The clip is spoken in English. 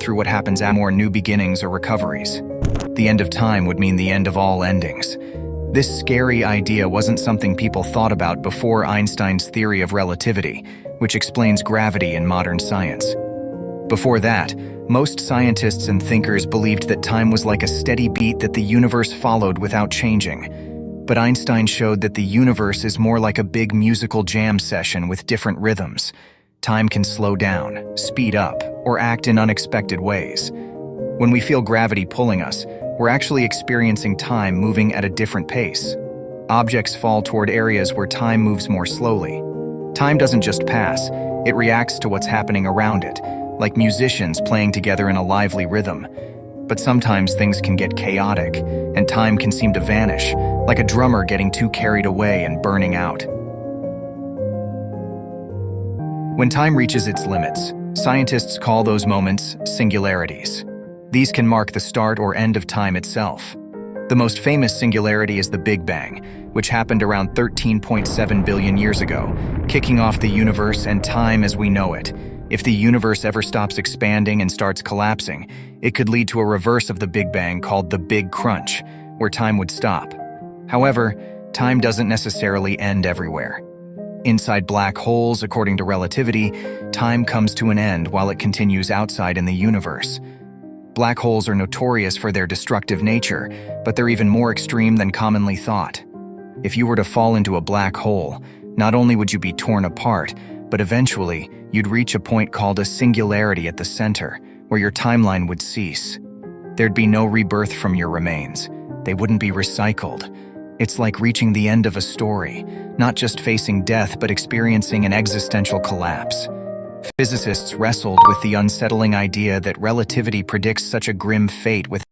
through what happens after more new beginnings or recoveries. The end of time would mean the end of all endings. This scary idea wasn't something people thought about before Einstein's theory of relativity, which explains gravity in modern science. Before that, most scientists and thinkers believed that time was like a steady beat that the universe followed without changing. But Einstein showed that the universe is more like a big musical jam session with different rhythms. Time can slow down, speed up, or act in unexpected ways. When we feel gravity pulling us, we're actually experiencing time moving at a different pace. Objects fall toward areas where time moves more slowly. Time doesn't just pass, it reacts to what's happening around it, like musicians playing together in a lively rhythm. But sometimes things can get chaotic, and time can seem to vanish, like a drummer getting too carried away and burning out. When time reaches its limits, scientists call those moments singularities. These can mark the start or end of time itself. The most famous singularity is the Big Bang, which happened around 13.7 billion years ago, kicking off the universe and time as we know it. If the universe ever stops expanding and starts collapsing, it could lead to a reverse of the Big Bang called the Big Crunch, where time would stop. However, time doesn't necessarily end everywhere. Inside black holes, according to relativity, time comes to an end while it continues outside in the universe. Black holes are notorious for their destructive nature, but they're even more extreme than commonly thought. If you were to fall into a black hole, not only would you be torn apart, but eventually, you'd reach a point called a singularity at the center, where your timeline would cease. There'd be no rebirth from your remains. They wouldn't be recycled. It's like reaching the end of a story, not just facing death but experiencing an existential collapse. Physicists wrestled with the unsettling idea that relativity predicts such a grim fate with